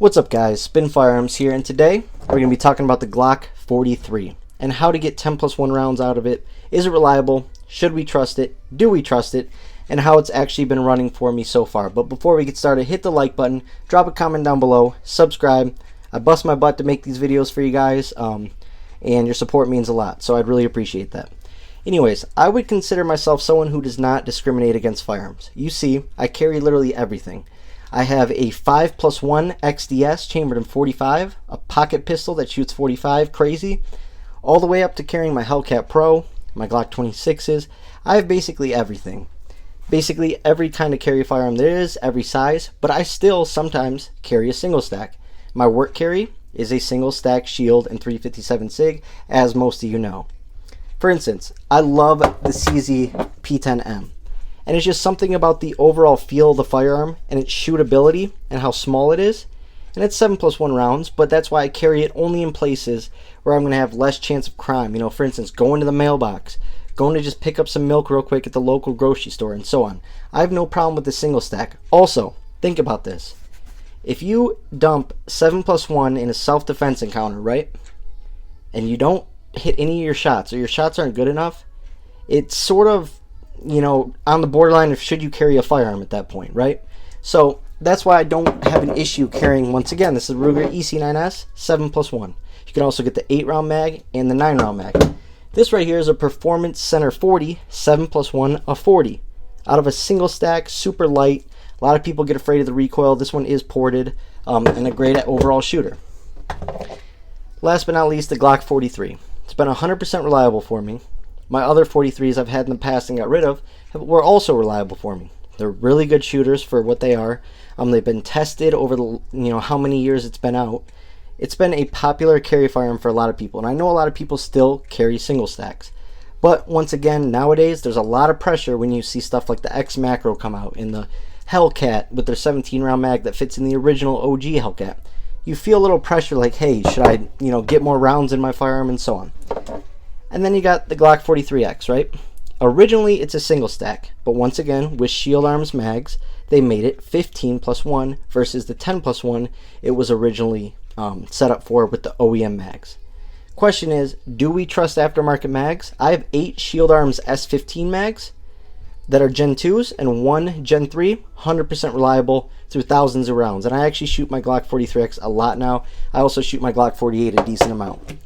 What's up guys, Spin Firearms here, and today we're going to be talking about the Glock 43 and how to get 10+1 rounds out of it. Is it reliable? Should we trust it? Do we trust it? And how it's actually been running for me so far. But before we get started, hit the like button, drop a comment down below, subscribe. I bust my butt to make these videos for you guys, and your support means a lot, so I'd really appreciate that. Anyways, I would consider myself someone who does not discriminate against firearms. You see, I carry literally everything. I have a 5+1 XDS chambered in 45, a pocket pistol that shoots 45, crazy, all the way up to carrying my Hellcat Pro, my Glock 26s. I have basically everything. Basically every kind of carry firearm there is, every size, but I still sometimes carry a single stack. My work carry is a single stack Shield and 357 SIG, as most of you know. For instance, I love the CZ P10M. And it's just something about the overall feel of the firearm and its shootability and how small it is. And it's 7+1 rounds, but that's why I carry it only in places where I'm going to have less chance of crime. You know, for instance, going to the mailbox, going to just pick up some milk real quick at the local grocery store, and so on. I have no problem with the single stack. Also, think about this. If you dump 7+1 in a self-defense encounter, right, and you don't hit any of your shots, or your shots aren't good enough, it's sort of, you know, on the borderline of should you carry a firearm at that point, right? So that's why I don't have an issue carrying, once again, this is Ruger EC9S 7+1. You can also get the 8-round mag and the 9-round mag. This right here is a Performance Center 40 7+1, a 40 out of a single stack, super light. A lot of people get afraid of the recoil. This one is ported, and a great overall shooter. Last but not least, the Glock 43. It's been 100% reliable for me. My other 43s I've had in the past and got rid of were also reliable for me. They're really good shooters for what they are. They've been tested over the, how many years it's been out. It's been a popular carry firearm for a lot of people, and I know a lot of people still carry single stacks. But once again, nowadays there's a lot of pressure when you see stuff like the X Macro come out and the Hellcat with their 17-round mag that fits in the original OG Hellcat. You feel a little pressure like, hey, should I, get more rounds in my firearm, and so on. And then you got the Glock 43X, right? Originally, it's a single stack, but once again, with Shield Arms mags, they made it 15+1 versus the 10+1 it was originally set up for with the OEM mags. Question is, do we trust aftermarket mags? I have 8 Shield Arms S15 mags that are Gen 2s and 1 Gen 3, 100% reliable through thousands of rounds. And I actually shoot my Glock 43X a lot now. I also shoot my Glock 48 a decent amount.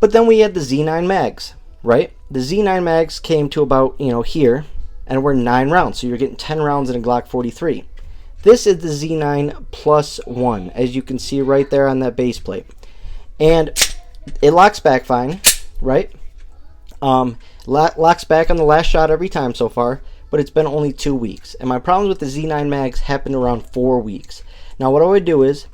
But then we had the Z9 mags, right? The Z9 mags came to about, here, and were 9 rounds. So you're getting 10 rounds in a Glock 43. This is the Z9+1, as you can see right there on that base plate. And it locks back fine, right? Locks back on the last shot every time so far, but it's been only 2 weeks. And my problems with the Z9 mags happened around 4 weeks. Now what I would do is,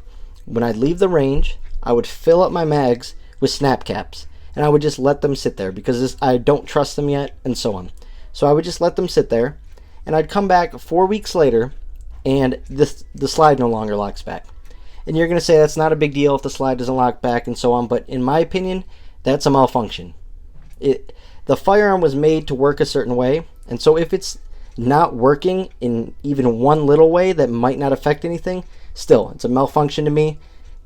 when I'd leave the range, I would fill up my mags with snap caps, and I would just let them sit there because I don't trust them yet, and so on. So I would just let them sit there, and I'd come back 4 weeks later, and the slide no longer locks back. And you're going to say that's not a big deal if the slide doesn't lock back and so on, but in my opinion, that's a malfunction. The firearm was made to work a certain way, and so if it's not working in even one little way that might not affect anything, still, it's a malfunction to me.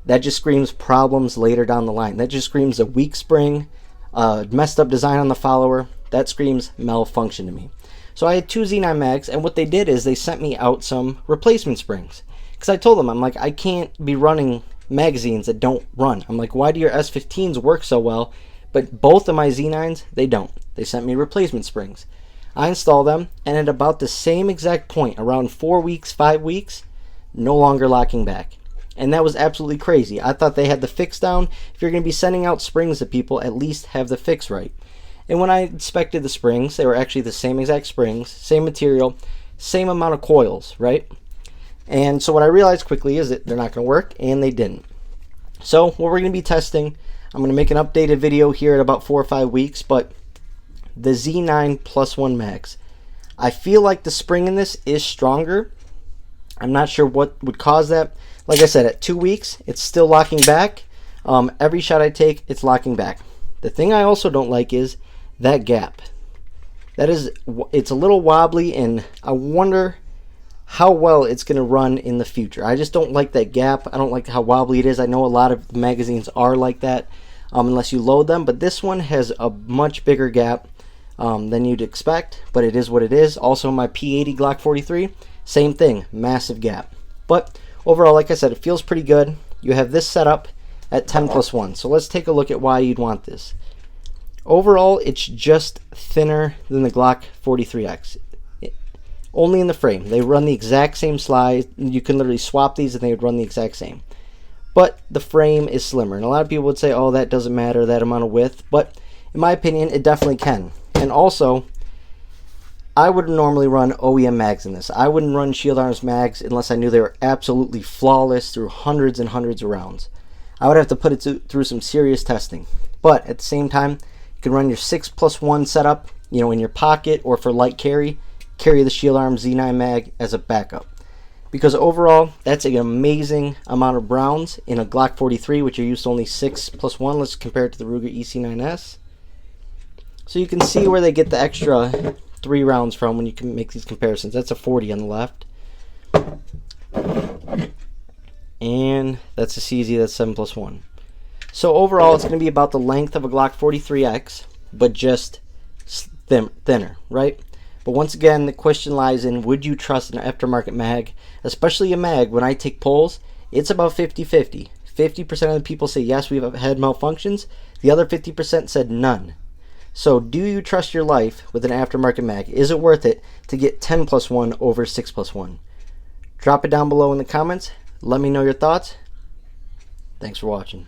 That just screams problems later down the line. That just screams a weak spring, messed up design on the follower. That screams malfunction to me. So I had 2 Z9 mags, and what they did is they sent me out some replacement springs. Because I told them, I'm like, I can't be running magazines that don't run. I'm like, why do your S15s work so well, but both of my Z9s, they don't. They sent me replacement springs. I installed them, and at about the same exact point, around 4 weeks, 5 weeks, no longer locking back. And that was absolutely crazy. I thought they had the fix down. If you're going to be sending out springs to people, at least have the fix right. And when I inspected the springs, they were actually the same exact springs, same material, same amount of coils, right? And so what I realized quickly is that they're not going to work, and they didn't. So what we're going to be testing, I'm going to make an updated video here in about 4 or 5 weeks, but the Z9+1 mags. I feel like the spring in this is stronger. I'm not sure what would cause that. Like I said, at 2 weeks, it's still locking back. Every shot I take, it's locking back. The thing I also don't like is that gap. It's a little wobbly, and I wonder how well it's going to run in the future. I just don't like that gap. I don't like how wobbly it is. I know a lot of magazines are like that, unless you load them, but this one has a much bigger gap than you'd expect, but it is what it is. Also, my P80 Glock 43, same thing, massive gap. But overall, like I said, it feels pretty good. You have this set up at 10+1. So let's take a look at why you'd want this. Overall, it's just thinner than the Glock 43X. Only in the frame. They run the exact same slide. You can literally swap these and they would run the exact same. But the frame is slimmer. And a lot of people would say, oh, that doesn't matter, that amount of width. But in my opinion, it definitely can. And also, I would normally run OEM mags in this. I wouldn't run Shield Arms mags unless I knew they were absolutely flawless through hundreds and hundreds of rounds. I would have to put it through some serious testing. But at the same time, you can run your 6+1 setup, in your pocket or for light carry the Shield Arms Z9 mag as a backup. Because overall, that's an amazing amount of rounds in a Glock 43, which are used to only 6+1. Let's compare it to the Ruger EC9S. So you can see where they get the extra 3 rounds from when you can make these comparisons. That's a 40 on the left. And that's a CZ, that's 7+1. So overall, it's going to be about the length of a Glock 43X, but just thinner, right? But once again, the question lies in, would you trust an aftermarket mag? Especially a mag, when I take polls, it's about 50-50. 50% of the people say, yes, we've had malfunctions. The other 50% said none. So do you trust your life with an aftermarket mag? Is it worth it to get 10+1 over 6+1? Drop it down below in the comments. Let me know your thoughts. Thanks for watching.